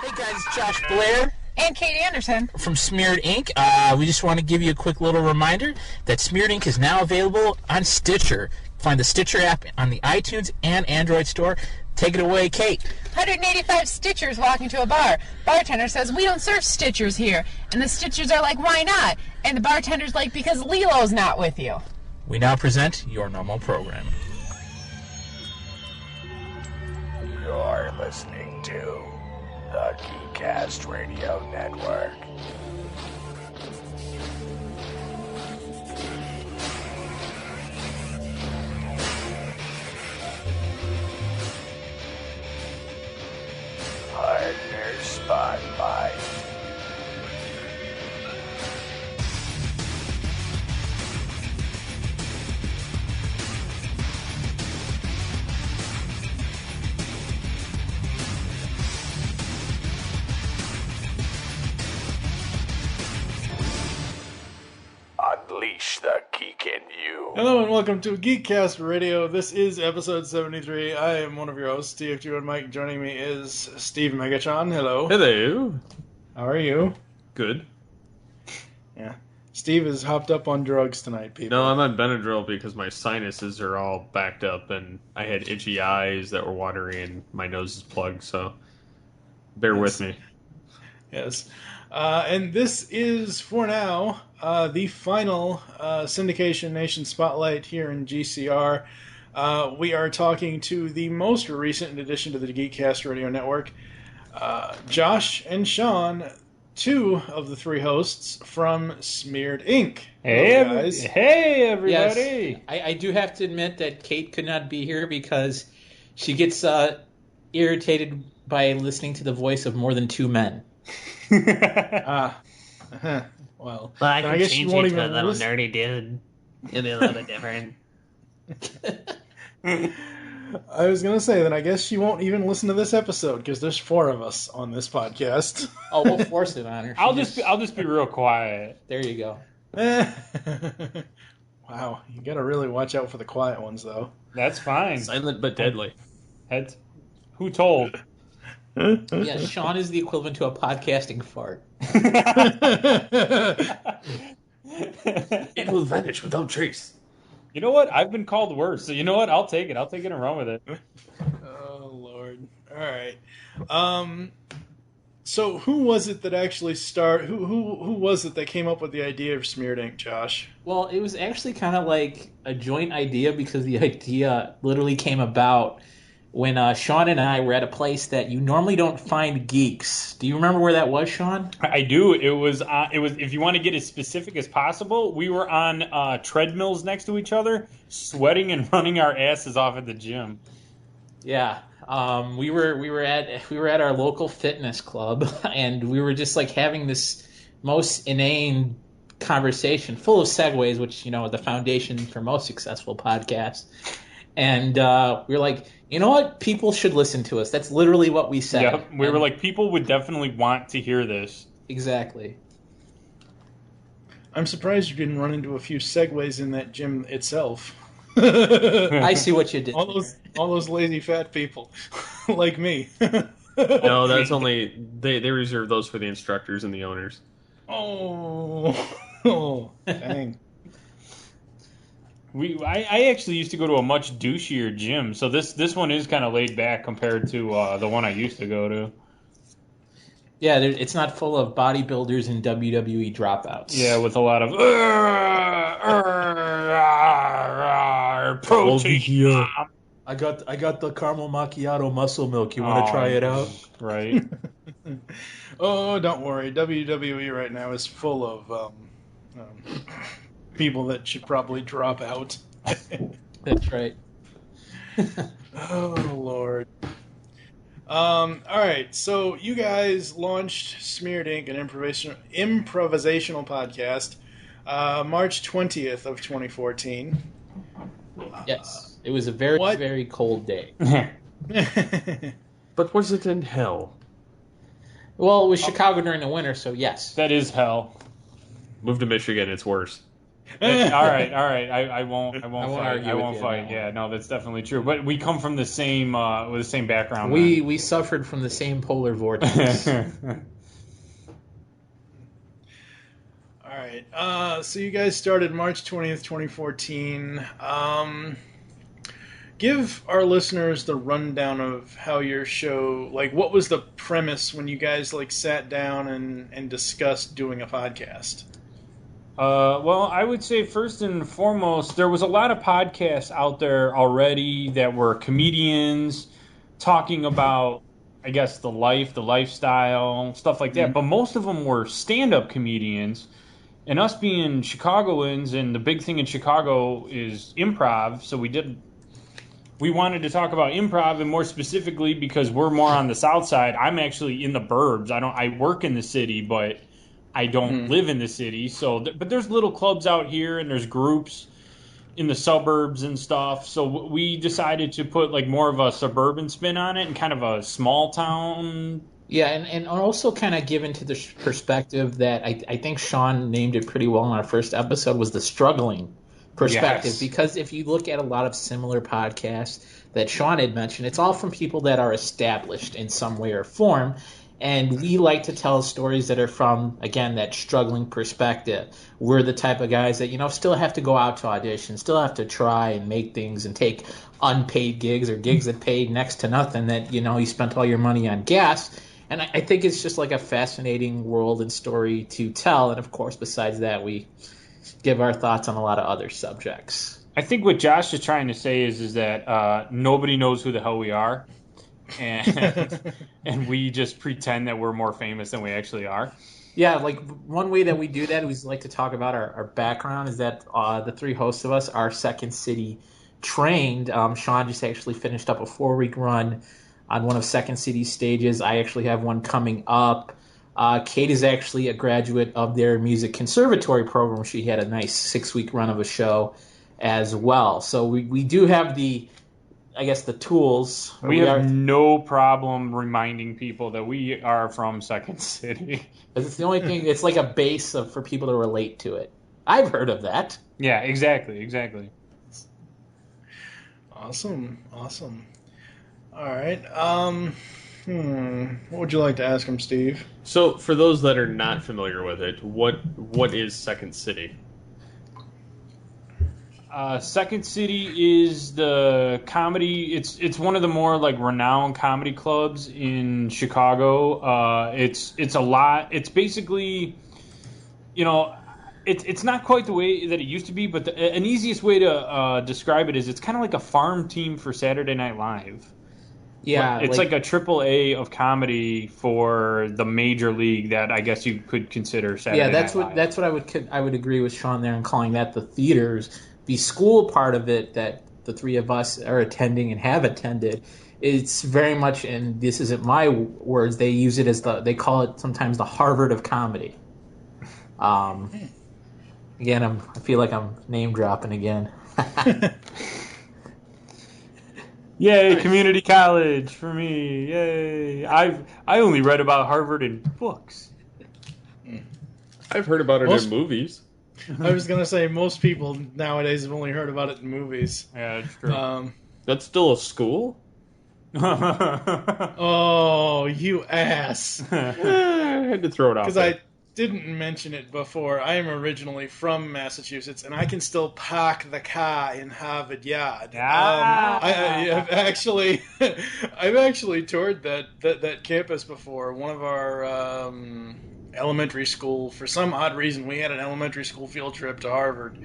Hey guys, it's Josh Blair and Kate Anderson from Smeared Ink. We just want to give you a quick little reminder that Smeared Ink is now available on Stitcher. Find the Stitcher app on the iTunes and Android store. Take it away, Kate. 185 Stitchers walk into a bar. Bartender says, "We don't serve Stitchers here." And the Stitchers are like, "Why not?" And the bartender's like, "Because Lilo's not with you." We now present your normal program. You're listening to the Geekcast Radio Network. Partner Spotlight. Unleash the geek in you. Hello and welcome to Geekcast Radio. This is episode 73. I am one of your hosts, TF2 and Mike. Joining me is Steve Megachon. Hello. Hello. How are you? Good. Yeah. Steve is hopped up on drugs tonight, people. No, I'm on Benadryl because my sinuses are all backed up and I had itchy eyes that were watery and my nose is plugged, so bear with me. Yes. And this is, for now, the final Syndication Nation Spotlight here in GCR. We are talking to the most recent addition to the Geekcast Radio Network, Josh and Sean, two of the three hosts from Smeared Ink. Hey, guys. Hey, everybody! Yes, I do have to admit that Kate could not be here because she gets irritated by listening to the voice of more than two men. Well, I can guess change you won't it to a even little listen. nerdy dude. It'll be a little bit different. I was going to say, then I guess she won't even listen to this episode, because there's four of us on this podcast. Oh, we'll force it on her. I'll just be real quiet. There you go. Wow, you got to really watch out for the quiet ones, though. That's fine. Silent but deadly. Heads. Who told? Yeah, Sean is the equivalent to a podcasting fart. It will vanish without trace. You know what? I've been called worse, so you know what? I'll take it. I'll take it and run with it. Oh, Lord. All right. So who was it that actually who was it that came up with the idea of Smeared Ink, Josh? Well, it was actually kind of like a joint idea because the idea literally came about when Sean and I were at a place that you normally don't find geeks. Do you remember where that was, Sean? I do. It was. If you want to get as specific as possible, we were on treadmills next to each other, sweating and running our asses off at the gym. Yeah. We were at our local fitness club, and we were just like having this most inane conversation, full of segues, which are the foundation for most successful podcasts. And we were like, you know what? People should listen to us. That's literally what we said. Yep. We were like, people would definitely want to hear this. Exactly. I'm surprised you didn't run into a few segues in that gym itself. I see what you did. All those lazy fat people, like me. No, that's only they reserve those for the instructors and the owners. Oh, dang. I actually used to go to a much douchier gym, so this one is kind of laid back compared to the one I used to go to. Yeah, it's not full of bodybuilders and WWE dropouts. Yeah, with a lot of protein. I got the caramel macchiato muscle milk. You want to try it out? Right. Oh, don't worry. WWE right now is full of people that should probably drop out. That's right. Oh, Lord. All right, so you guys launched Smeared Ink, an improvisational podcast, March 20th of 2014. Yes, it was a very, very cold day. But was it in hell? Well, it was Chicago during the winter, so yes. That is hell. Move to Michigan, it's worse. All right. I won't won't fight. argue I with won't you on fight. that Yeah, no, that's definitely true. But we come from the same with the same background. We suffered from the same polar vortex. All right. So you guys started March 20th, 2014. Give our listeners the rundown of how your show, like, what was the premise when you guys, like, sat down and discussed doing a podcast? Well, I would say first and foremost, there was a lot of podcasts out there already that were comedians talking about, I guess, the life, the lifestyle, stuff like that. But most of them were stand-up comedians. And us being Chicagoans, and the big thing in Chicago is improv, so we wanted to talk about improv, and more specifically because we're more on the south side. I'm actually in the burbs. I work in the city, but I don't live in the city. So, but there's little clubs out here, and there's groups in the suburbs and stuff. So we decided to put like more of a suburban spin on it and kind of a small town. Yeah, and also kind of give into the perspective that I think Sean named it pretty well in our first episode, was the struggling perspective. Yes. Because if you look at a lot of similar podcasts that Sean had mentioned, it's all from people that are established in some way or form. And we like to tell stories that are from, again, that struggling perspective. We're the type of guys that, still have to go out to audition, still have to try and make things and take unpaid gigs or gigs that paid next to nothing, that, you spent all your money on gas. And I think it's just like a fascinating world and story to tell. And of course, besides that, we give our thoughts on a lot of other subjects. I think what Josh is trying to say is that nobody knows who the hell we are. And we just pretend that we're more famous than we actually are. Yeah, like one way that we do that, we like to talk about our background, is that the three hosts of us are Second City trained. Sean just actually finished up a 4-week run on one of Second City's stages. I actually have one coming up. Kate is actually a graduate of their music conservatory program. She had a nice 6-week run of a show as well. So we do have the tools. We have no problem reminding people that we are from Second City. It's the only thing. It's like a base for people to relate to it. I've heard of that. Yeah, exactly. Awesome. All right. What would you like to ask him, Steve? So, for those that are not familiar with it, what is Second City? Second City is the comedy. It's one of the more like renowned comedy clubs in Chicago. It's a lot. It's basically, it's not quite the way that it used to be. But an easiest way to describe it is it's kind of like a farm team for Saturday Night Live. Yeah, it's like a AAA of comedy for the major league that I guess you could consider Saturday Night Live. That's what I would agree with Sean there in calling that the theaters. The school part of it that the three of us are attending and have attended, it's very much, and this isn't my words, they use it as they call it sometimes the Harvard of comedy. Again, I feel like I'm name dropping again. Yay, community college for me. Yay. I only read about Harvard in books. I've heard about it in movies. I was going to say, most people nowadays have only heard about it in movies. Yeah, that's true. That's still a school? Oh, you ass. I had to throw it out Because there. I didn't mention it before. I am originally from Massachusetts, and I can still park the car in Harvard Yard. I've actually toured that campus before. One of our elementary school, for some odd reason, we had an elementary school field trip to Harvard.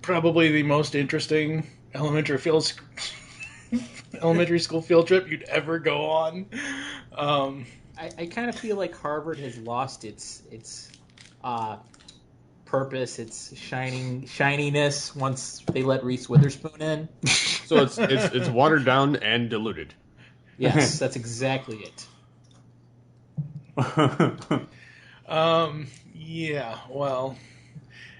Probably the most interesting elementary school field trip you'd ever go on. I kind of feel like Harvard has lost its purpose, its shininess once they let Reese Witherspoon in. So it's watered down and diluted. Yes, that's exactly it. Yeah, well,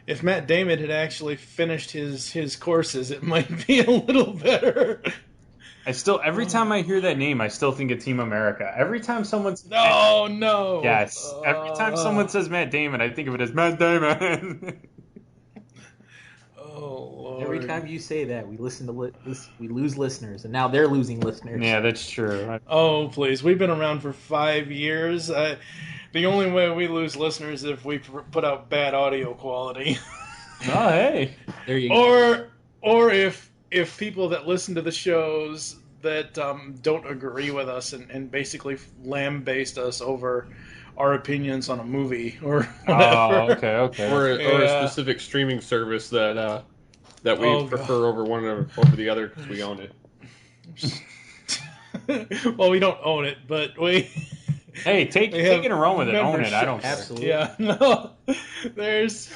if Matt Damon had actually finished his courses, it might be a little better. Every time I hear that name, I still think of Team America. Every time someone says No. yes, every time someone says Matt Damon, I think of it as Matt Damon. Oh Lord. Every time you say that, we we lose listeners, and now they're losing listeners. Yeah, that's true. Oh please, we've been around for 5 years. The only way we lose listeners is if we put out bad audio quality. Oh, hey. There you go. Or if people that listen to the shows that don't agree with us and basically lambaste us over our opinions on a movie or whatever. Oh, okay. Or a specific streaming service that we prefer over over the other because we own it. Well, we don't own it, but we... Hey, take it and run with it. Own it. I don't care. Absolutely. Yeah, no. There's...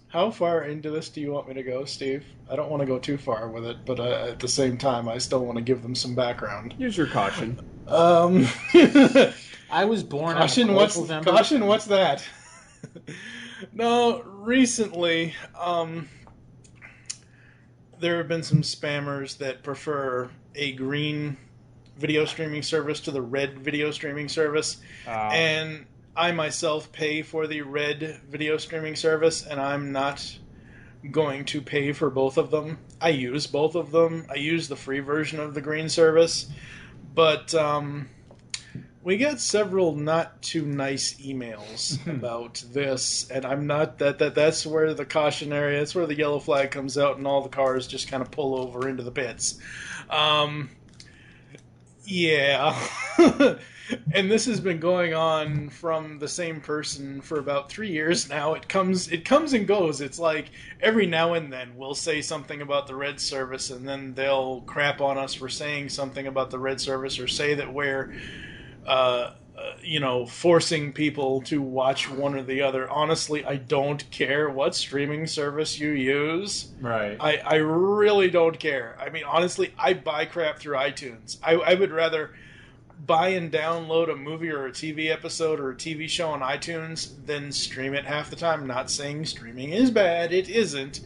how far into this do you want me to go, Steve? I don't want to go too far with it, but at the same time, I still want to give them some background. Use your caution. I was born Caution, on November. Caution, what's that? No, recently, there have been some spammers that prefer a green video streaming service to the red video streaming service. And I myself pay for the red video streaming service, and I'm not going to pay for both of them. I use both of them. I use the free version of the green service, but we got several not too nice emails about this, and I'm not that's where the cautionary, that's where the yellow flag comes out, and all the cars just kind of pull over into the pits. Yeah. And this has been going on from the same person for about 3 years now. It comes and goes. It's like every now and then we'll say something about the red service, and then they'll crap on us for saying something about the red service, or say that we're forcing people to watch one or the other. Honestly, I don't care what streaming service you use. Right. I really don't care. I mean, honestly, I buy crap through iTunes. I would rather buy and download a movie or a TV episode or a TV show on iTunes than stream it half the time. I'm not saying streaming is bad. It isn't.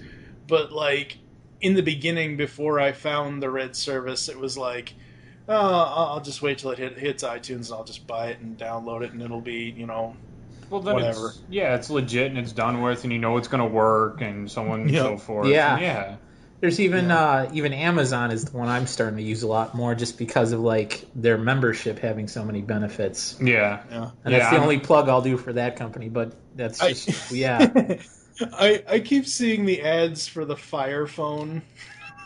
But, like, in the beginning, before I found the red service, it was like, I'll just wait till it hits iTunes, and I'll just buy it and download it, and it'll be, well, then whatever. It's legit, and it's done with, and you know it's going to work, and so on and so forth. Yeah. And yeah. There's even Amazon is the one I'm starting to use a lot more, just because of like their membership having so many benefits. Yeah. And that's the only plug I'll do for that company, but that's just I keep seeing the ads for the Fire Phone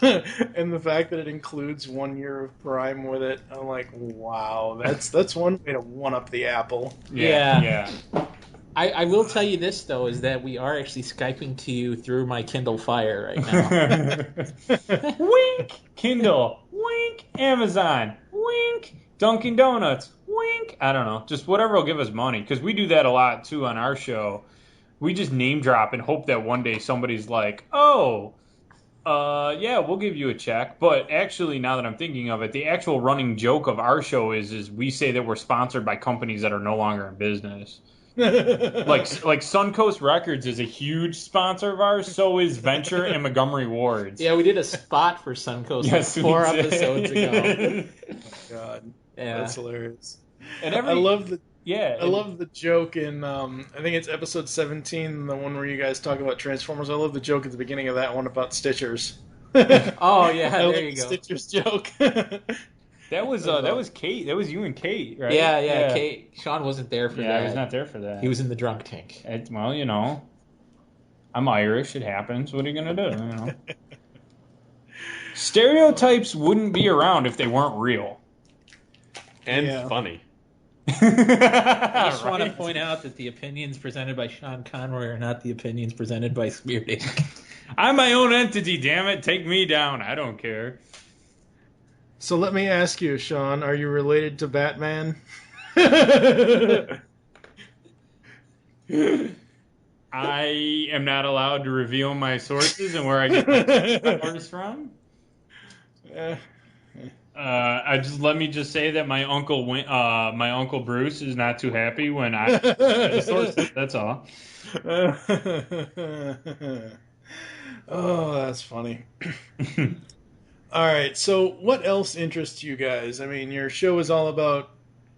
and the fact that it includes 1 year of Prime with it. I'm like, wow, that's one way to one up the Apple. Yeah. I will tell you this, though, is that we are actually Skyping to you through my Kindle Fire right now. Wink! Kindle. Wink! Amazon. Wink! Dunkin' Donuts. Wink! I don't know. Just whatever will give us money. Because we do that a lot, too, on our show. We just name drop and hope that one day somebody's like, we'll give you a check. But actually, now that I'm thinking of it, the actual running joke of our show is we say that we're sponsored by companies that are no longer in business. like Suncoast Records is a huge sponsor of ours. So is Venture and Montgomery Wards. Yeah, we did a spot for Suncoast Yes, 4 episodes ago. Oh my God, that's hilarious. And I love the I love the joke in I think it's episode 17, the one where you guys talk about Transformers. I love the joke at the beginning of that one about Stitchers. Oh yeah, there you go. Stitchers joke. That was Kate. That was you and Kate, right? Yeah. Kate. Sean wasn't there for that. Yeah, I was not there for that. He was in the drunk tank. I'm Irish. It happens. What are you gonna do? Stereotypes wouldn't be around if they weren't real and funny. I just want to point out that the opinions presented by Sean Conroy are not the opinions presented by Smeared Ink. I'm my own entity. Damn it, take me down. I don't care. So let me ask you, Sean, are you related to Batman? I am not allowed to reveal my sources and where I get my sources from. Let me just say that my uncle Bruce is not too happy when I the sources. That's all. Oh, that's funny. All right. So, what else interests you guys? I mean, your show is all about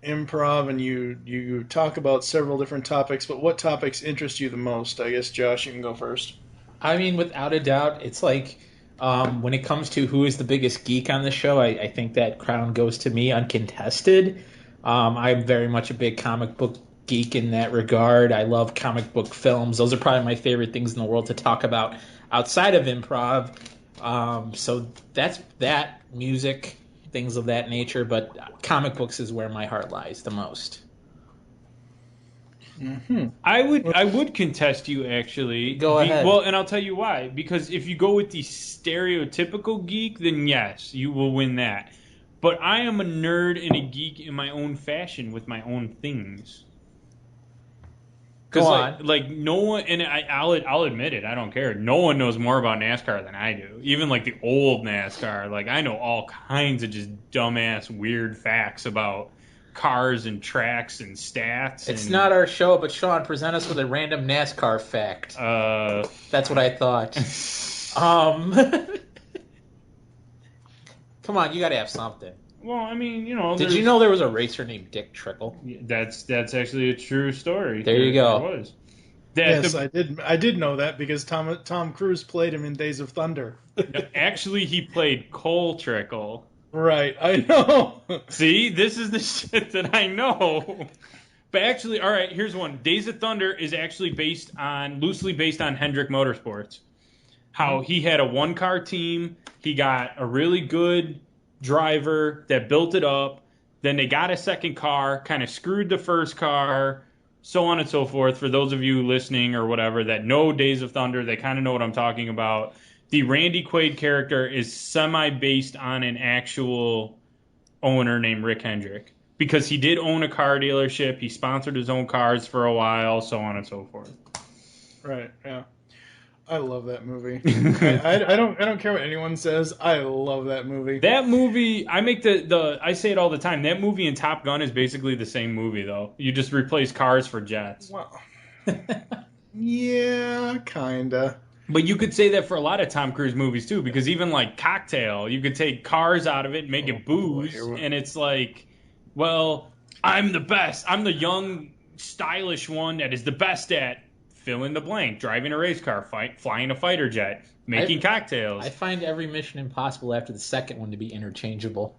improv, and you talk about several different topics. But what topics interest you the most? I guess Josh, you can go first. I mean, without a doubt, it's like when it comes to who is the biggest geek on the show, I think that crown goes to me uncontested. I'm very much a big comic book geek in that regard. I love comic book films. Those are probably my favorite things in the world to talk about outside of improv. So that's that, music, things of that nature. But comic books is where my heart lies the most. Mm-hmm. I would contest you actually. Go ahead. Well, and I'll tell you why. Because if you go with the stereotypical geek, then yes, you will win that. But I am a nerd and a geek in my own fashion with my own things. Go on. Like no one, and I'll admit it. I don't care. No one knows more about NASCAR than I do. Even like the old NASCAR. Like I know all kinds of just dumbass weird facts about cars and tracks and stats. It's not our show, but Sean, present us with a random NASCAR fact. That's what I thought. Come on, you got to have something. Well, I mean, Did you know there was a racer named Dick Trickle? That's actually a true story. There you go. There was. Yes, I did know that because Tom Cruise played him in Days of Thunder. Actually, he played Cole Trickle. Right, I know. See, this is the shit that I know. But actually, all right, here's one. Days of Thunder is actually loosely based on Hendrick Motorsports. How he had a one-car team, he got a really good driver that built it up, then they got a second car, kind of screwed the first car, so on and so forth. For those of you listening or whatever that know Days of Thunder, they kind of know what I'm talking about. The Randy Quaid character is semi-based on an actual owner named Rick Hendrick. Because he did own a car dealership, he sponsored his own cars for a while, so on and so forth. Right, yeah. I love that movie. I don't care what anyone says. I love that movie. That movie, I say it all the time. That movie and Top Gun is basically the same movie, though. You just replace cars for jets. Well, yeah, kinda. But you could say that for a lot of Tom Cruise movies, too, because even, like, Cocktail, you could take cars out of it and make it booze, and it's like, well, I'm the best. I'm the young, stylish one that is the best at fill in the blank, driving a race car, flying a fighter jet, making cocktails. I find every Mission Impossible after the second one to be interchangeable.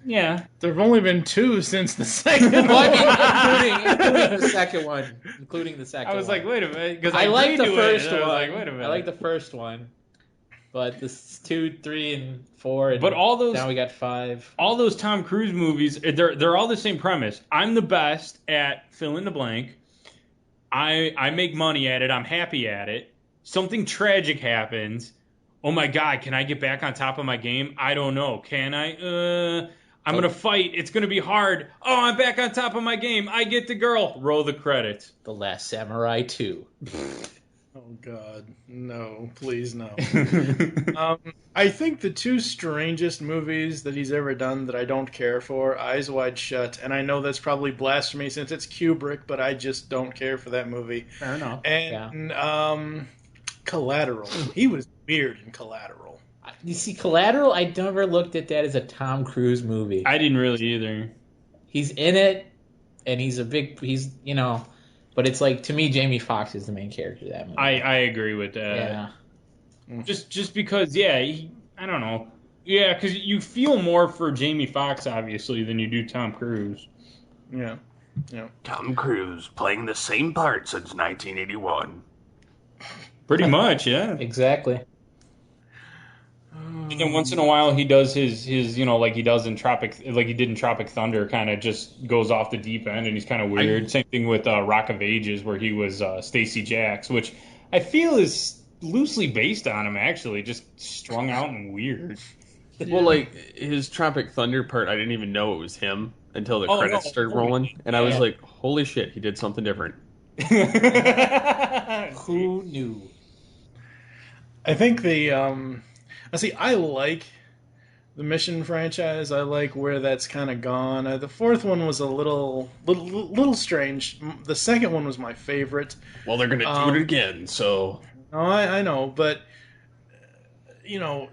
Yeah. There have only been two since the second one. Including the second one. I was like, wait a minute. Because I like the first one. I was like, wait a minute. I like the first one. But this 2, 3, and 4. But all those. Now we got 5. All those Tom Cruise movies, they're all the same premise. I'm the best at fill in the blank. I make money at it. I'm happy at it. Something tragic happens. Oh my God, can I get back on top of my game? I don't know. Can I? I'm going to fight. It's going to be hard. Oh, I'm back on top of my game. I get the girl. Roll the credits. The Last Samurai 2. Oh, God. No. Please, no. I think the two strangest movies that he's ever done that I don't care for, Eyes Wide Shut, and I know that's probably blasphemy since it's Kubrick, but I just don't care for that movie. Fair enough. And Collateral. He was weird in Collateral. You see, Collateral, I never looked at that as a Tom Cruise movie. I didn't really either. He's in it, and but it's like, to me, Jamie Foxx is the main character of that movie. I agree with that. Yeah. Just because, I don't know. Yeah, because you feel more for Jamie Foxx, obviously, than you do Tom Cruise. Yeah. Tom Cruise playing the same part since 1981. Pretty much, yeah. Exactly. And then once in a while he does his like he did in Tropic Thunder, kind of just goes off the deep end and he's kind of weird. Same thing with Rock of Ages, where he was Stacey Jacks, which I feel is loosely based on him, actually, just strung out and weird. Well, like his Tropic Thunder part, I didn't even know it was him until the credits started rolling, and I was like, holy shit, he did something different. Who knew? I think I like the Mission franchise. I like where that's kind of gone. The fourth one was a little strange. The second one was my favorite. Well, they're going to do it again, so... No, I know, but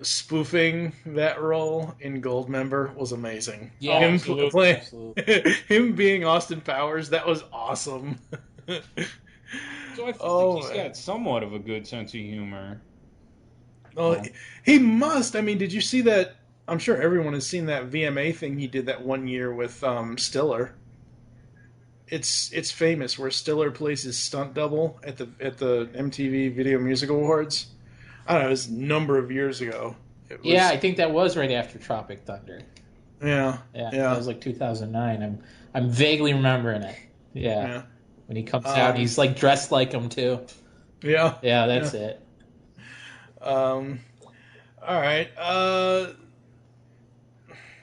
spoofing that role in Goldmember was amazing. Yeah, him absolutely, him being Austin Powers, that was awesome. So I feel Oh, like he's man. got somewhat of a good sense of humor. Well, he must. I mean, did you see that? I'm sure everyone has seen that VMA thing he did that one year with Stiller. It's famous where Stiller plays his stunt double at the MTV Video Music Awards. I don't know, it was a number of years ago. Yeah, I think that was right after Tropic Thunder. Yeah. That was like 2009. I'm vaguely remembering it. Yeah. When he comes out, he's like dressed like him too. Yeah. Yeah, that's it. All right.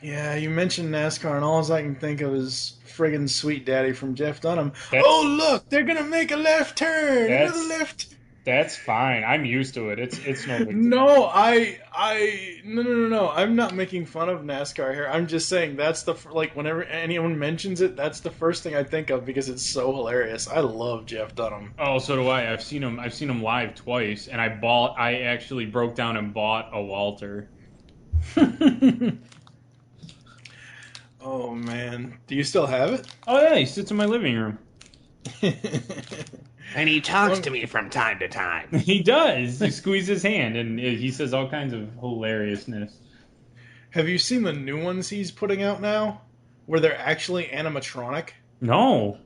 Yeah, you mentioned NASCAR, and all I can think of is friggin' Sweet Daddy from Jeff Dunham. Look, they're gonna make a left turn. Another left. That's fine. I'm used to it. It's no big deal. No, no. I'm not making fun of NASCAR here. I'm just saying that's whenever anyone mentions it, that's the first thing I think of because it's so hilarious. I love Jeff Dunham. Oh, so do I. I've seen him live twice, and I actually broke down and bought a Walter. Oh man, do you still have it? Oh yeah, he sits in my living room. And he talks to me from time to time. He does. He squeezes his hand, and he says all kinds of hilariousness. Have you seen the new ones he's putting out now, where they're actually animatronic? No.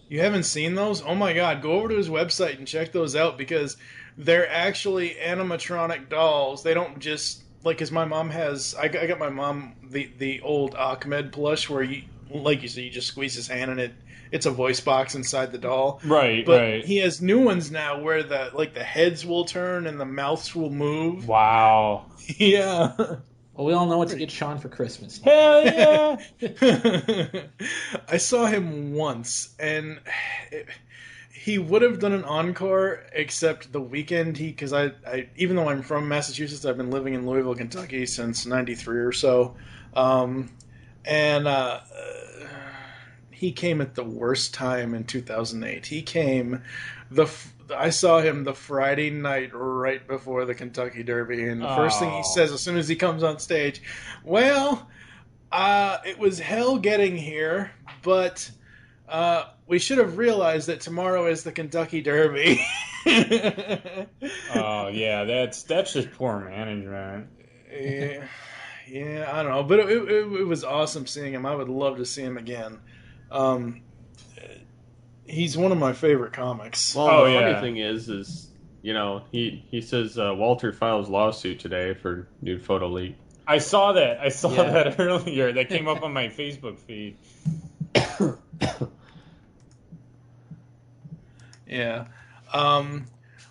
You haven't seen those? Oh my god, go over to his website and check those out because they're actually animatronic dolls. They don't just because my mom has. I got my mom the old Ahmed plush where you said, you just squeeze his hand and it's a voice box inside the doll. Right, but right. He has new ones now where the heads will turn and the mouths will move. Wow. Yeah. Well, we all know what to get Sean for Christmas. Hell yeah! I saw him once, and he would have done an encore, except the weekend because I even though I'm from Massachusetts, I've been living in Louisville, Kentucky since '93 or so, and he came at the worst time in 2008. He came I saw him the Friday night right before the Kentucky Derby, and the first thing he says as soon as he comes on stage, well, it was hell getting here, but we should have realized that tomorrow is the Kentucky Derby. Oh yeah, that's just poor management. Yeah, I don't know, but it was awesome seeing him. I would love to see him again. He's one of my favorite comics. Well, the funny thing is he says Walter files lawsuit today for nude photo leak. I saw that. That earlier. That came up on my Facebook feed. Yeah.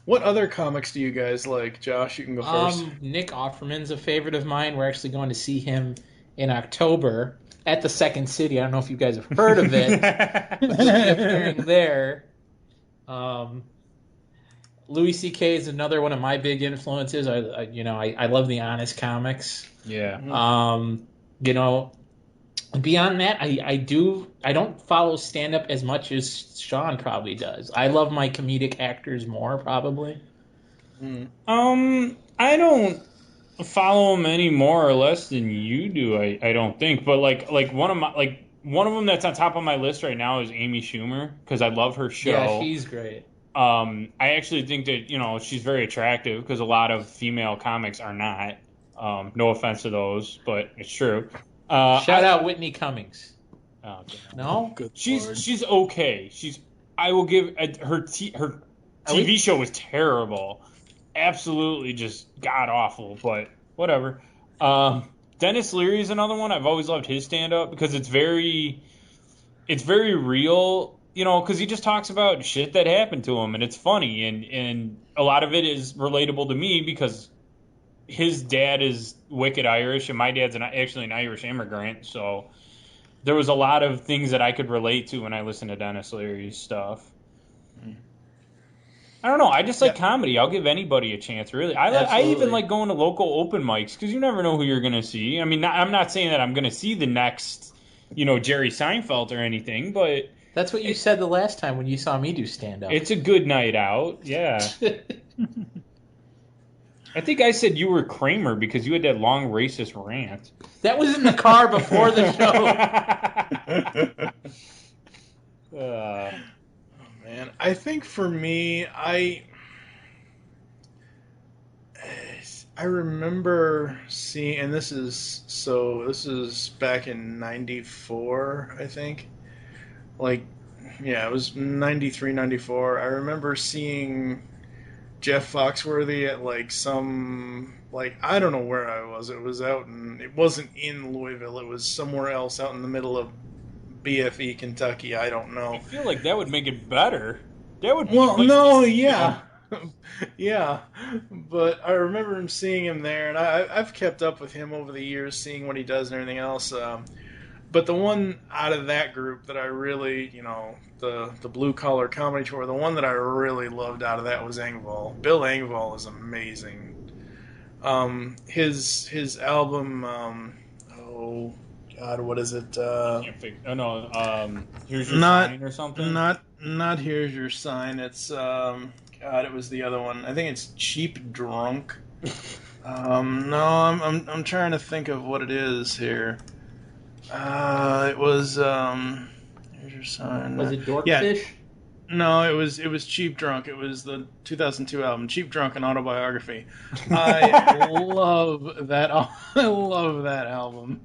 What other comics do you guys like? Josh, you can go first. Nick Offerman's a favorite of mine. We're actually going to see him in October at the Second City. I don't know if you guys have heard of it. But he'll be appearing there. Louis C.K. is another one of my big influences. I love the honest comics. Yeah. Beyond that, I don't follow stand up as much as Sean probably does. I love my comedic actors more probably. I don't follow them any more or less than you do. I don't think, but one of them that's on top of my list right now is Amy Schumer because I love her show. Yeah, she's great. I actually think that she's very attractive because a lot of female comics are not. No offense to those, but it's true. Shout out Whitney Cummings. Oh, no, good. She's okay. I will give her TV show was terrible, absolutely just god awful. But whatever. Dennis Leary is another one. I've always loved his stand up because it's very real. Because he just talks about shit that happened to him, and it's funny, and a lot of it is relatable to me because his dad is wicked Irish, and my dad's actually an Irish immigrant, so there was a lot of things that I could relate to when I listened to Dennis Leary's stuff. I don't know. I just like comedy. I'll give anybody a chance, really. I even like going to local open mics because you never know who you're going to see. I mean, I'm not saying that I'm going to see the next, Jerry Seinfeld or anything, but... That's what you said the last time when you saw me do stand-up. It's a good night out, yeah. I think I said you were Kramer because you had that long racist rant. That was in the car before the show. Man, I think for me, I remember seeing, and this is back in '94, I think. Like, yeah, it was '93, '94. I remember seeing Jeff Foxworthy at like some, like, I don't know where I was. It was out in, it wasn't in Louisville. It was somewhere else out in the middle of BFE, Kentucky. I don't know. I feel like that would make it better. That would Well, like, no, yeah. Yeah, but I remember seeing him there, and I've kept up with him over the years, seeing what he does and everything else. But the one out of that group that I really, the blue collar comedy tour, the one that I really loved out of that was Engvall. Bill Engvall is amazing. His album, oh God, what is it? Here's Your Sign or something. Not Here's Your Sign. It's God, it was the other one. I think it's Cheap Drunk. No, I'm trying to think of what it is here. It was Here's Your Sign. Was it Dorkfish? Yeah. No, it was Cheap Drunk. It was the 2002 album, Cheap Drunk, an autobiography. I love that. I love that album.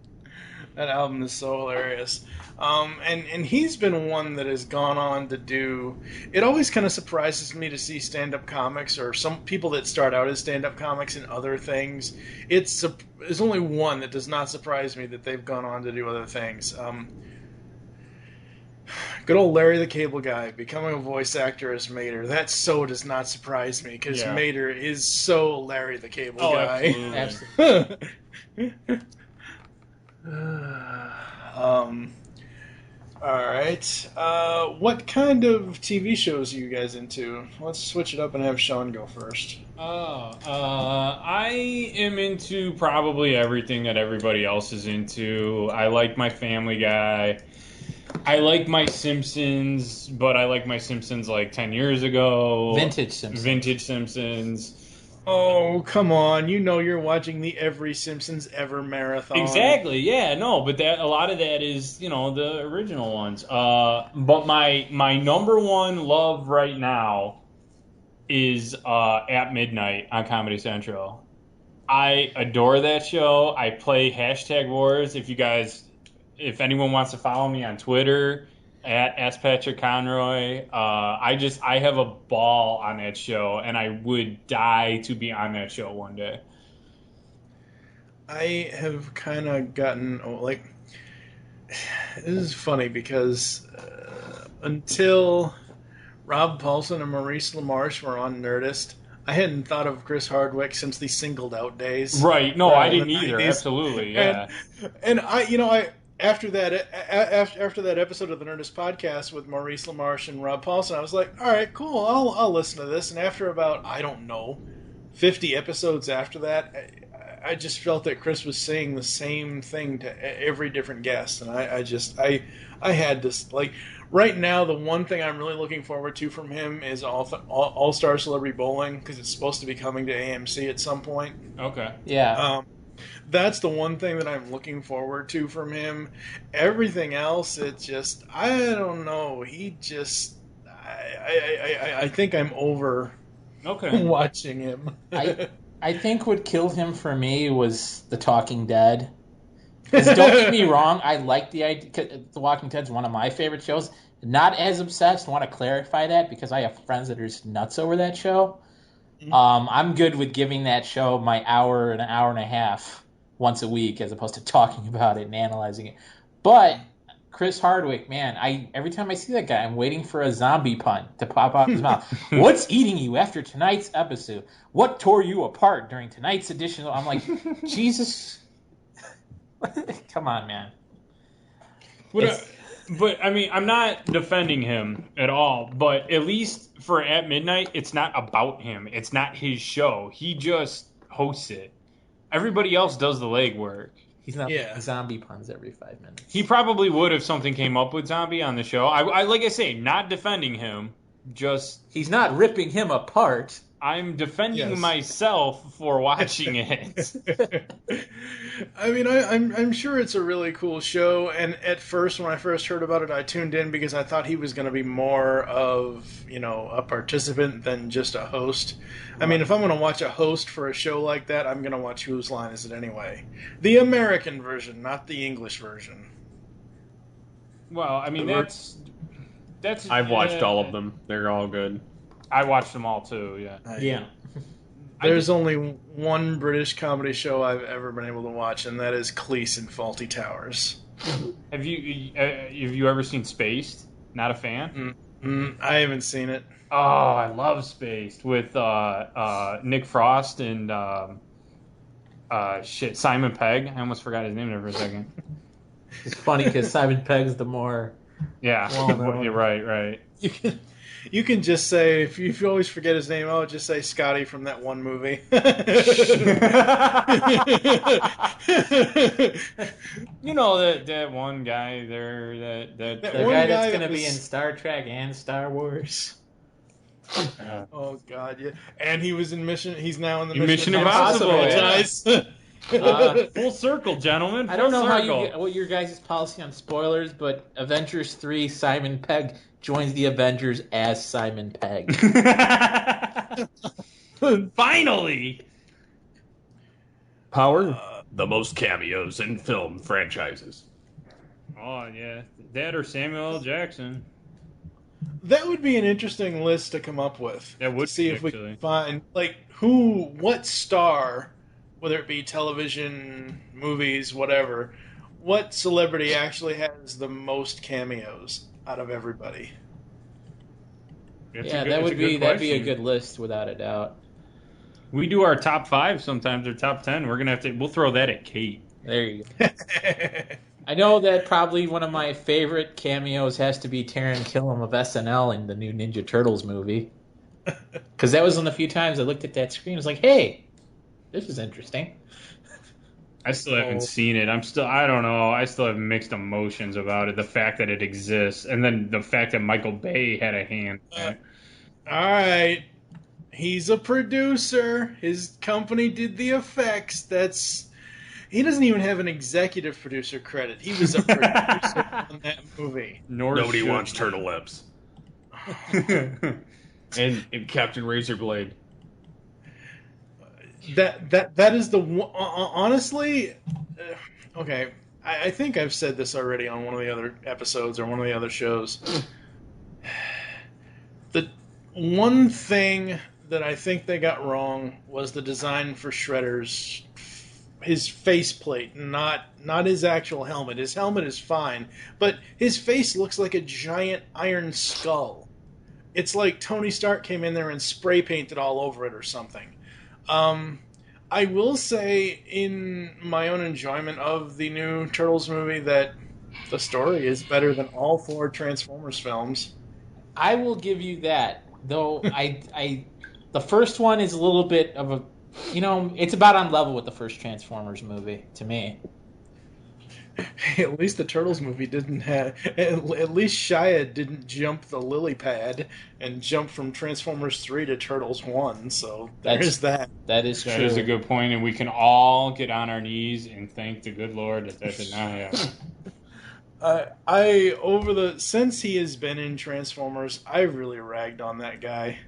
That album is so hilarious. And he's been one that has gone on to do... It always kind of surprises me to see stand-up comics or some people that start out as stand-up comics in other things. There's only one that does not surprise me that they've gone on to do other things. Good old Larry the Cable Guy becoming a voice actor as Mater. That so does not surprise me because Mater is so Larry the Cable Guy. Absolutely. All right. What kind of TV shows are you guys into? Let's switch it up and have Sean go first. I am into probably everything that everybody else is into. I like my Family Guy. I like my Simpsons, but I like my Simpsons like 10 years ago. Vintage Simpsons. Oh, come on. You know you're watching the Every Simpsons Ever marathon. Exactly, yeah, no, but a lot of that is, the original ones. But my number one love right now is At Midnight on Comedy Central. I adore that show. I play #Wars. If anyone wants to follow me on Twitter, at @SPatrickConroy, I have a ball on that show, and I would die to be on that show one day. I have kind of gotten, this is funny because until Rob Paulson and Maurice LaMarche were on Nerdist, I hadn't thought of Chris Hardwick since the Singled Out days. Right, no, I didn't either, 90s. Absolutely, yeah. And after that episode of the Nerdist podcast with Maurice LaMarche and Rob Paulson, I was like, all right, cool, I'll listen to this. And after about, 50 episodes after that, I just felt that Chris was saying the same thing to every different guest. And I had this, right now, the one thing I'm really looking forward to from him is All-Star Celebrity Bowling, because it's supposed to be coming to AMC at some point. Okay. Yeah. That's the one thing that I'm looking forward to from him. Everything else, it's just, I don't know. He just, I think I'm over watching him. I think what killed him for me was The Talking Dead. Because don't get me wrong, I like the idea. The Walking Dead's one of my favorite shows. Not as obsessed. I want to clarify that because I have friends that are just nuts over that show. I'm good with giving that show my hour and a half once a week as opposed to talking about it and analyzing it. But Chris Hardwick, man, every time I see that guy, I'm waiting for a zombie pun to pop out of his mouth. What's eating you after tonight's episode? What tore you apart during tonight's edition? I'm like, Jesus. Come on, man. But, I mean, I'm not defending him at all, but at least for At Midnight, it's not about him. It's not his show. He just hosts it. Everybody else does the legwork. He's not zombie puns every 5 minutes. He probably would if something came up with zombie on the show. I like I say, not defending him, just... He's not ripping him apart. I'm defending Yes. myself for watching it. I mean, I'm sure it's a really cool show. And at first, when I first heard about it, I tuned in because I thought he was going to be more of a participant than just a host. I mean, if I'm going to watch a host for a show like that, I'm going to watch Whose Line Is It Anyway? The American version, not the English version. Well, I mean, that's. I've watched all of them. They're all good. I watched them all too. Yeah. Yeah. There's only one British comedy show I've ever been able to watch, and that is Cleese and Faulty Towers. Have you ever seen Spaced? Not a fan? I haven't seen it. Oh, I love Spaced with Nick Frost and Simon Pegg. I almost forgot his name there for a second. It's funny because Simon Pegg's the more. Yeah, Well, you're right. You can just say, if you always forget his name, just say Scotty from that one movie. You know that one guy there that That The one guy guy that's that going to be was- in Star Trek and Star Wars. Oh God, yeah. And he was in Mission. He's now in the Mission Mission Impossible, franchise. full circle, gentlemen. I don't know Full what your guys' policy on spoilers, but Avengers 3, Simon Pegg joins the Avengers as Simon Pegg. Finally. Power? The most cameos in film franchises. Oh yeah, that or Samuel L. Jackson. That would be an interesting list to come up with. That would to see be, if we actually. can find what star, whether it be television, movies, whatever, what celebrity actually has the most cameos out of everybody. That'd be a good list without a doubt. We do our top 5 sometimes, or top 10. We'll throw that at Kate. There you go. I know that probably one of my favorite cameos has to be Taron Killam of SNL in the new Ninja Turtles movie. Because that was one of the few times I looked at that screen. I was like, hey, this is interesting. I still haven't seen it. I don't know. I still have mixed emotions about it. The fact that it exists, and then the fact that Michael Bay had a hand in it. All right. He's a producer. His company did the effects. He doesn't even have an executive producer credit. He was a producer on that movie. Nobody wants turtle lips. and Captain Razorblade. That is the honestly. Okay, I think I've said this already on one of the other episodes or one of the other shows. The one thing that I think they got wrong was the design for Shredder's his faceplate, not his actual helmet. His helmet is fine, but his face looks like a giant iron skull. It's like Tony Stark came in there and spray painted all over it or something. I will say, in my own enjoyment of the new Turtles movie, that the story is better than all 4 Transformers films. I will give you that, though. The first one is a little bit of a, it's about on level with the first Transformers movie to me. At least the Turtles movie didn't have. At least Shia didn't jump the lily pad and jump from Transformers 3 to Turtles 1. So there's that. That is true. That is a good point, and we can all get on our knees and thank the good Lord that did not happen. Since he has been in Transformers, I've really ragged on that guy.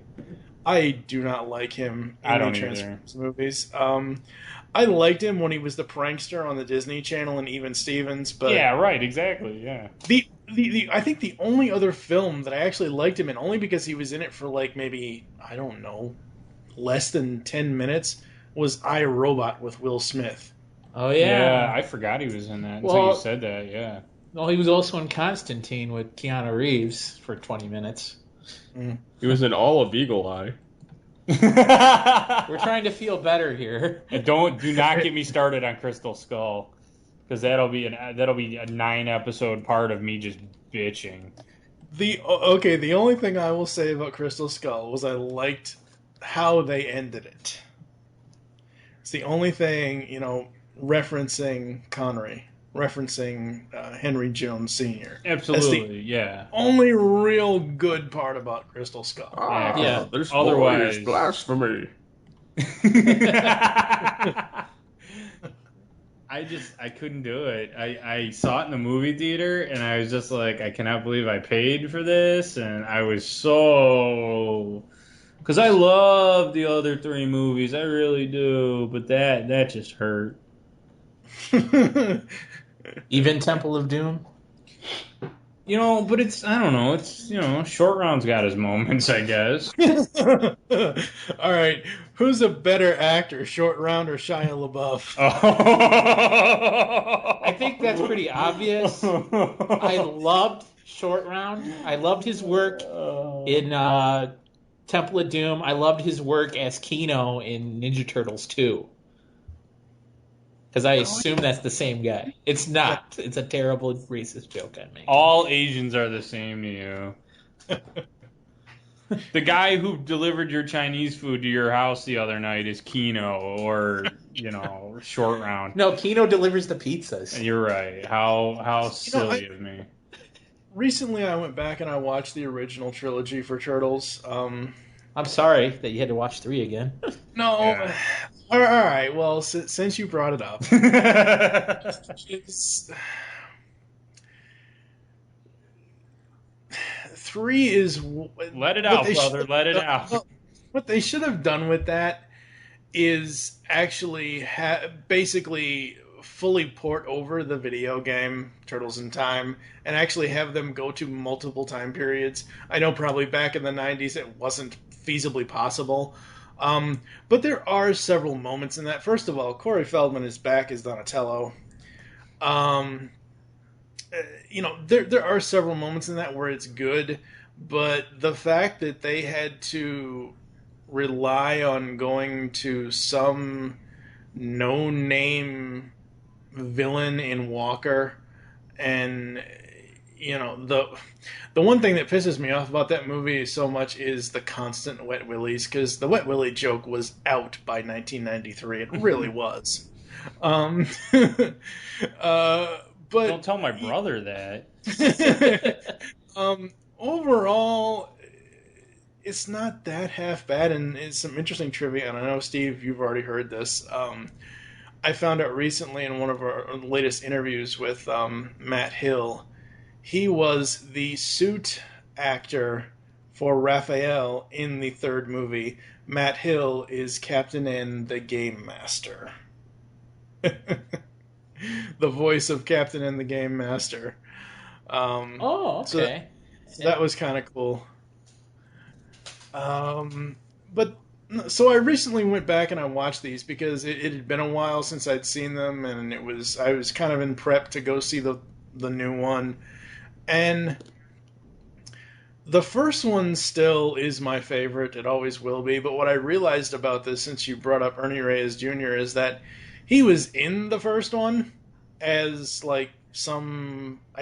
I do not like him in the Transformers movies. I liked him when he was the prankster on the Disney Channel and Even Stevens, but yeah, right, exactly, yeah. I think the only other film that I actually liked him in, only because he was in it for maybe, I don't know, less than 10 minutes, was I, Robot with Will Smith. Oh yeah, yeah, I forgot he was in that until you said that. Yeah. Well, he was also in Constantine with Keanu Reeves for 20 minutes. He was in all of Eagle Eye. We're trying to feel better here. And do not get me started on Crystal Skull, because that'll be a 9-episode part of me just bitching. The only thing I will say about Crystal Skull was I liked how they ended it. It's the only thing, referencing Connery. referencing Henry Jones Sr. Absolutely, yeah. Only real good part about Crystal Skull. Yeah. This Otherwise- boy is blasphemy. I couldn't do it. I saw it in the movie theater and I was just like, I cannot believe I paid for this, and I was so, because I love the other three movies, I really do, but that just hurt. Even Temple of Doom. But it's, I don't know, it's, Short Round's got his moments, I guess. All right, who's a better actor, Short Round or Shia LaBeouf? I think that's pretty obvious. I loved Short Round. I loved his work in Temple of Doom. I loved his work as Kino in Ninja Turtles 2. Because I assume that's the same guy. It's not. It's a terrible racist joke I make. All Asians are the same to you. The guy who delivered your Chinese food to your house the other night is Kino, or Short Round. No, Kino delivers the pizzas. You're right. How silly of me. Recently, I went back and I watched the original trilogy for Turtles. I'm sorry that you had to watch 3 again. No. Yeah. All right. Well, since you brought it up, it's, 3 is. Let it out, brother. Let it out. What they should have done with that is actually basically fully port over the video game Turtles in Time and actually have them go to multiple time periods. I know probably back in the 90s it wasn't feasibly possible. But there are several moments in that. First of all, Corey Feldman is back as Donatello. There are several moments in that where it's good, but the fact that they had to rely on going to some no-name villain in Walker, and the one thing that pisses me off about that movie so much is the constant Wet Willies, because the Wet Willie joke was out by 1993. It really was. But Don't tell my brother that. Overall, it's not that half bad, and it's some interesting trivia. And I know, Steve, you've already heard this. I found out recently in one of our latest interviews with Matt Hill, he was the suit actor for Raphael in the third movie. Matt Hill is Captain N, the Game Master. The voice of Captain N, the Game Master. Okay. So that was kind of cool. So I recently went back and I watched these because it had been a while since I'd seen them, and I was kind of in prep to go see the new one. And the first one still is my favorite. It always will be. But what I realized about this, since you brought up Ernie Reyes Jr., is that he was in the first one as I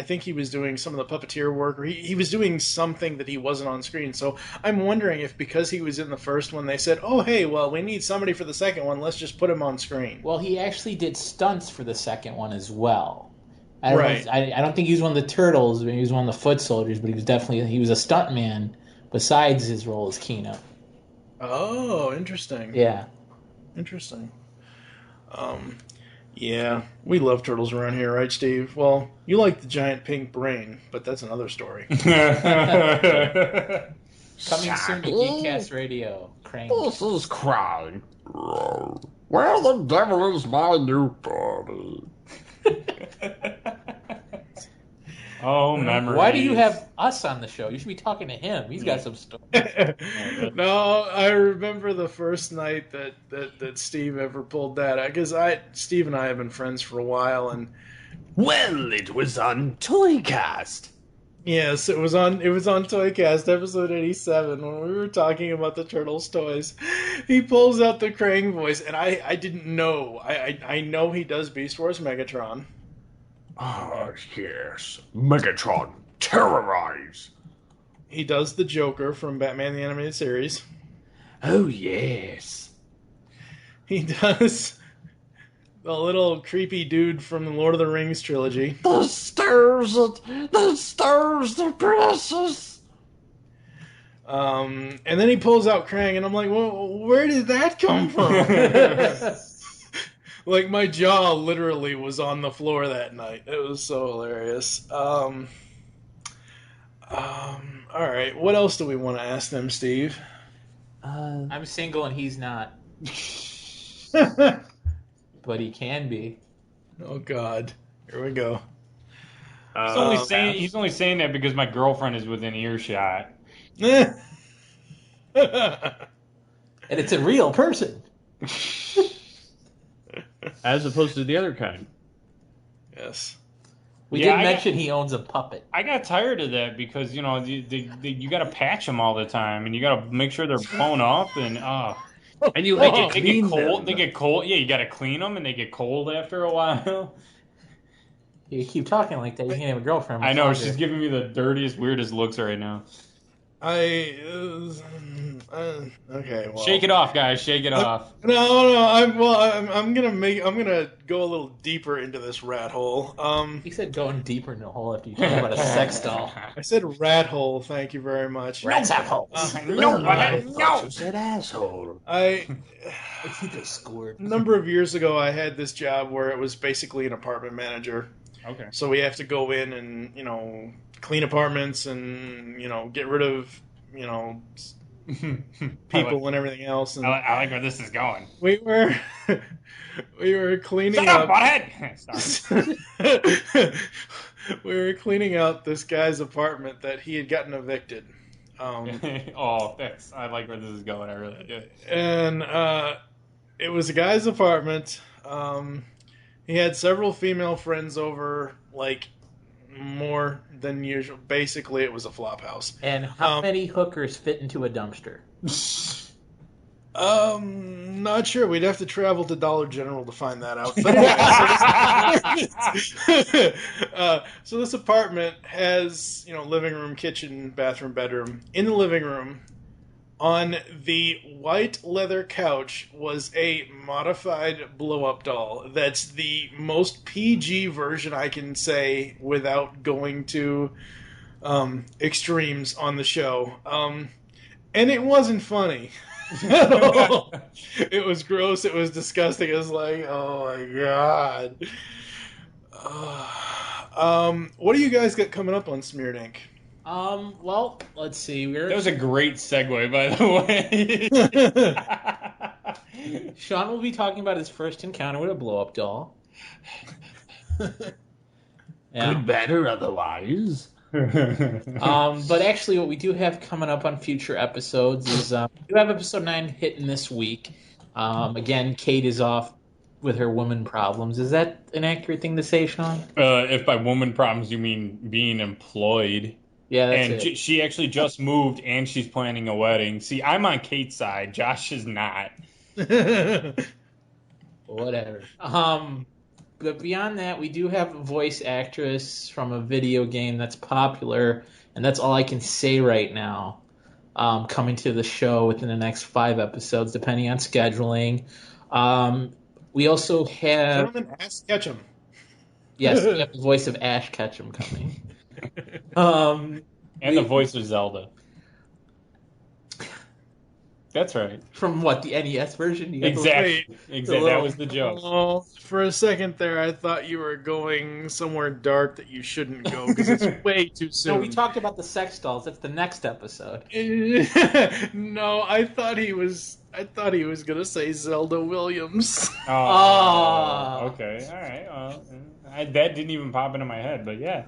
think he was doing some of the puppeteer work, or he was doing something that he wasn't on screen. So I'm wondering if because he was in the first one, they said, oh, hey, well, we need somebody for the second one. Let's just put him on screen. Well, he actually did stunts for the second one as well. I don't think he was one of the Turtles. He was one of the Foot Soldiers, but he was a stuntman besides his role as Kino. Oh, interesting. Yeah. Interesting. Yeah, we love turtles around here, right, Steve? Well, you like the giant pink brain, but that's another story. Coming soon to Geekcast Radio. Crank. This is Crank. Where the devil is my new body? Oh, memories. Why do you have us on the show? You should be talking to him. He's got some stories. No, I remember the first night that Steve ever pulled that out, because Steve and I have been friends for a while, and Well, it was on Toycast. yes, it was on Toycast episode 87 when we were talking about the Turtles toys. He pulls out the Krang voice, and I didn't know. I know he does Beast Wars Megatron. Ah, yes. Megatron, terrorize. He does the Joker from Batman the Animated Series. Oh, yes. He does The little creepy dude from the Lord of the Rings trilogy. The stars, the precious. And then he pulls out Krang, and I'm like, well, where did that come from? Like, my jaw literally was on the floor that night. It was so hilarious. All right, what else do we want to ask them, Steve? I'm single and he's not, but he can be. Oh, God. Here we go. He's only saying that because my girlfriend is within earshot. And it's a real person. As opposed to the other kind. Yes. We Yeah, did mention he owns a puppet. I got tired of that because, you know, you got to patch them all the time, and you got to make sure they're blown up, and And you they have to get clean cold. them. They get cold. Yeah, you got to clean them, and they get cold after a while. You keep talking like that, you can't have a girlfriend. I know, she's giving me the dirtiest, weirdest looks right now. Okay, well. Shake it off, guys. Shake it off. No, I'm gonna go a little deeper into this rat hole. He said going deeper in the hole after you talk about a sex doll. I said rat hole, thank you very much. Rats have holes. You said asshole. I think I scored. A number of years ago, I had this job where it was basically an apartment manager. Okay. So we have to go in and, clean apartments and, get rid of, people and everything else. And I like where this is going. we were cleaning Shut up, up. butthead! Sorry. We were cleaning out this guy's apartment that he had gotten evicted. I like where this is going. I really do. And it was a guy's apartment. He had several female friends over, like, more than usual. Basically, it was a flop house. And how many hookers fit into a dumpster? Not sure. We'd have to travel to Dollar General to find that out. So this apartment has, living room, kitchen, bathroom, bedroom. In the living room, on the white leather couch, was a modified blow-up doll. That's the most PG version I can say without going to extremes on the show. And it wasn't funny. At all. It was gross. It was disgusting. It was like, oh my god. What do you guys got coming up on Smeared Ink? Well, let's see. That was a great segue, by the way. Sean will be talking about his first encounter with a blow-up doll. Good, bad, or otherwise. But actually, what we do have coming up on future episodes is we do have episode 9 hitting this week. Again, Kate is off with her woman problems. Is that an accurate thing to say, Sean? If by woman problems you mean being employed. Yeah, that's and it. She actually just moved, and she's planning a wedding. See, I'm on Kate's side. Josh is not. Whatever. But beyond that, we do have a voice actress from a video game that's popular, and that's all I can say right now. Coming to the show within the next 5 episodes, depending on scheduling. We also have... Gentlemen, Ash Ketchum. Yes, we have the voice of Ash Ketchum coming. And the voice of Zelda. That's right. From what, the NES version? Exactly. That was the joke. Oh, for a second there, I thought you were going somewhere dark that you shouldn't go because it's way too soon. No, we talked about the sex dolls. That's the next episode. No, I thought he was gonna say Zelda Williams. Oh. Okay. All right. Well, that didn't even pop into my head, but yeah.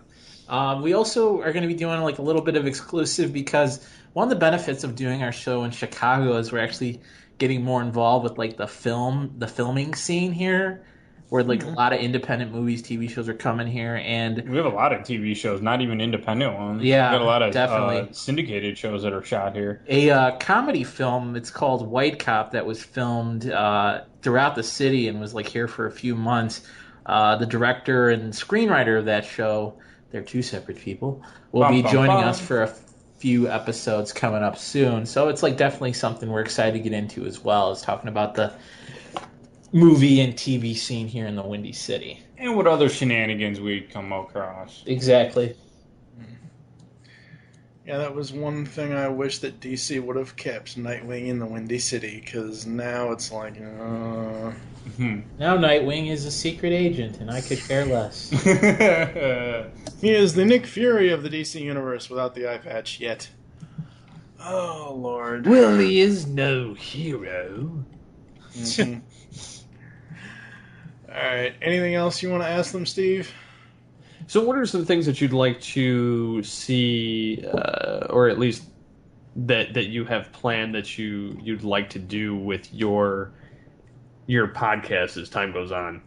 We also are going to be doing like a little bit of exclusive because one of the benefits of doing our show in Chicago is we're actually getting more involved with like the filming scene here, where like a lot of independent movies, TV shows are coming here, and We have a lot of TV shows, not even independent ones. Yeah, We've got a lot of definitely. syndicated shows that are shot here. a comedy film. It's called White Cop that was filmed throughout the city and was like here for a few months. The director and screenwriter of that show, they're 2 separate people, will be joining us for a few episodes coming up soon. So it's like definitely something we're excited to get into as well, is talking about the movie and TV scene here in the Windy City. And what other shenanigans we'd come across. Exactly. Yeah, that was one thing I wish that DC would have kept, Nightwing in the Windy City, because now it's like, Now Nightwing is a secret agent, and I could care less. he is the Nick Fury of the DC universe without the eye patch yet. Oh, Lord. Well, he is no hero. Mhm. All right. Anything else you want to ask them, Steve? So, what are some things that you'd like to see, or at least that you have planned that you'd like to do with your podcast as time goes on?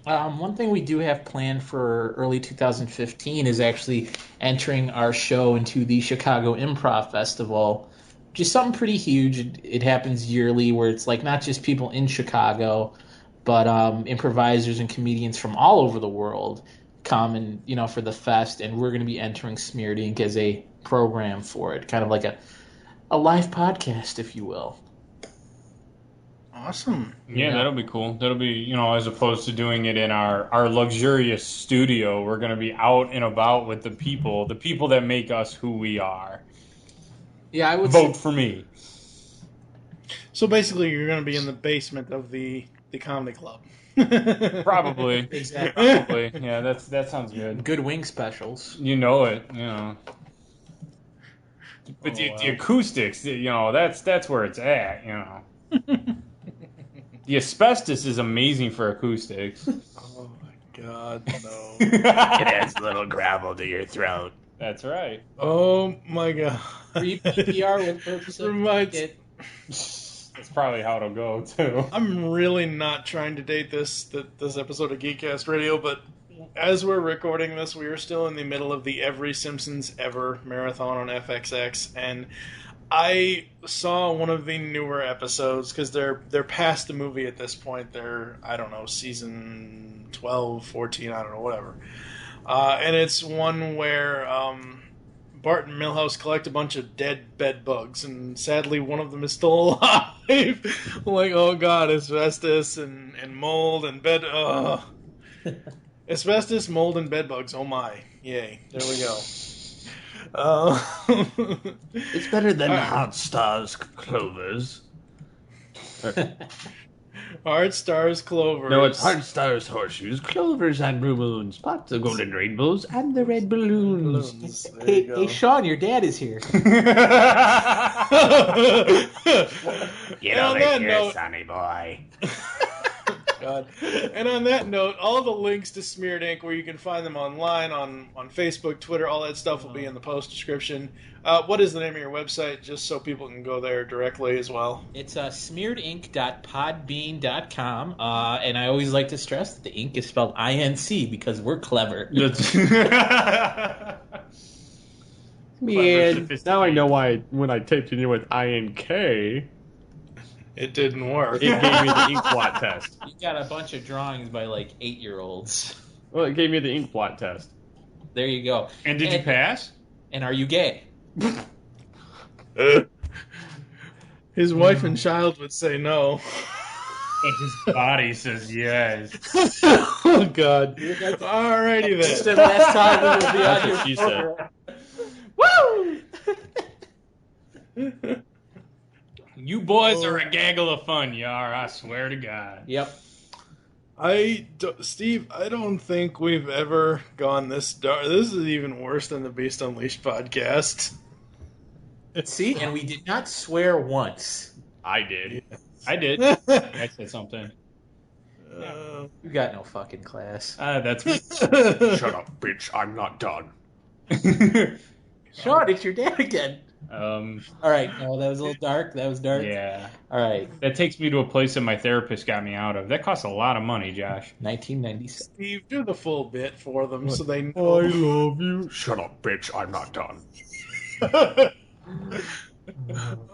One thing we do have planned for early 2015 is actually entering our show into the Chicago Improv Festival, which is something pretty huge. It happens yearly, where it's like not just people in Chicago, but improvisers and comedians from all over the world come and for the fest, and we're going to be entering Smeared Ink as a program for it, kind of like a live podcast, if you will. Awesome. Yeah, that'll be cool. That'll be, as opposed to doing it in our luxurious studio, we're going to be out and about with the people that make us who we are. Yeah, I would Vote for me. So basically, you're going to be in the basement of the comedy club. Probably. Exactly. Probably. Yeah, that sounds good. Good wing specials. You know it. But the acoustics, that's where it's at. The asbestos is amazing for acoustics. Oh my God, no. It adds a little gravel to your throat. That's right. Oh my God. Free PPR with purpose of Reminds- it. That's probably how it'll go too. I'm really not trying to date this episode of Geekcast Radio, but as we're recording this, we are still in the middle of the Every Simpsons Ever marathon on FXX, and I saw one of the newer episodes, because they're past the movie at this point. They're, I don't know, season 12, 14, I don't know, whatever. And it's one where Bart and Milhouse collect a bunch of dead bed bugs, and sadly one of them is still alive. Like, oh God, asbestos and mold and bed... Asbestos, mold, and bed bugs. Oh my. Yay. There we go. It's better than hot stars clovers. Hard stars, clovers. No, it's hard stars, horseshoes, clovers, and blue moons, spots of golden rainbows, and the red balloons. balloons. There Hey, you go. hey, Sean, your dad is here. Get And on over that here, note- sonny boy. God. And on that note, all the links to Smeared Ink, where you can find them online, on Facebook, Twitter, all that stuff will be in the post description. What is the name of your website, just so people can go there directly as well? It's smearedink.podbean.com, and I always like to stress that the ink is spelled INC because we're clever. Man, now I know why when I typed it in with INK, It didn't work. it gave me the ink blot test. You got a bunch of drawings by like 8-year-olds. Well, it gave me the ink blot test. There you go. And did you pass? And are you gay? His wife and child would say no. But his body says yes. Oh, God. Alrighty It's then. the last time we will be That's on what your she said. program. Woo! You boys are a gaggle of fun, you are, I swear to God. Yep. Steve, I don't think we've ever gone this dark. This is even worse than the Beast Unleashed podcast. See, and we did not swear once. I did. I did. I said something. You got no fucking class. That's me. Shut up, bitch. I'm not done. Sean, it's your dad again. All Um, right. No, that was a little dark. That was dark. yeah. All right. That takes me to a place that my therapist got me out of. That costs a lot of money, Josh. 1997. Steve, do the full bit for them so they know. I love you. Shut up, bitch. I'm not done.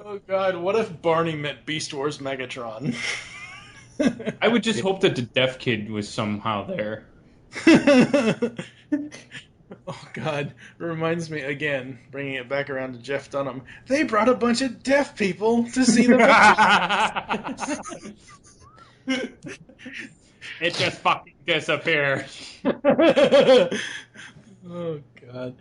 Oh God, what if Barney met Beast Wars Megatron? I would just hope that the deaf kid was somehow there. Oh God, it reminds me again, bringing it back around to Jeff Dunham. They brought a bunch of deaf people to see the picture. It just fucking disappeared. Oh, God.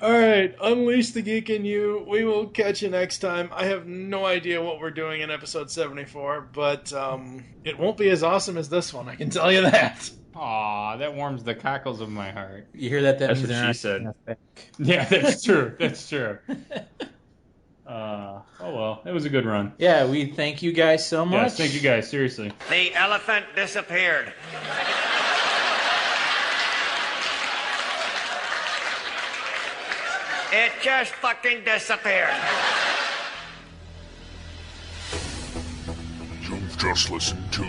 All right, unleash the geek in you. We will catch you next time. I have no idea what we're doing in episode 74, but it won't be as awesome as this one, I can tell you that. Aw, that warms the cockles of my heart. You hear that? That's means what they're she not said. us back. Yeah, that's true. That's true. Oh well, it was a good run. Yeah, we thank you guys so much. Yes, thank you guys. Seriously. The elephant disappeared. It just fucking disappeared. You've just listened to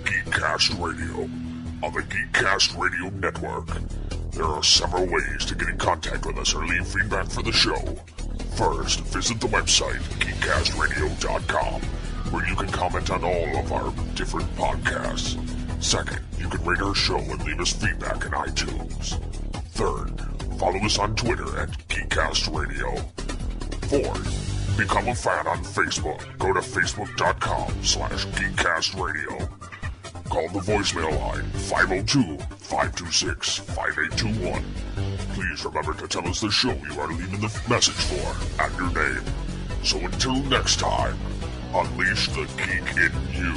Geekcast Radio on the Geekcast Radio Network. There are several ways to get in contact with us or leave feedback for the show. First, visit the website, geekcastradio.com, where you can comment on all of our different podcasts. Second, you can rate our show and leave us feedback in iTunes. Third, follow us on Twitter at Geekcast Radio. Fourth, become a fan on Facebook. Go to facebook.com/GeekcastRadio. Call the voicemail line 502-526-5821. Please remember to tell us the show you are leaving the message for and your name. So until next time, unleash the geek in you.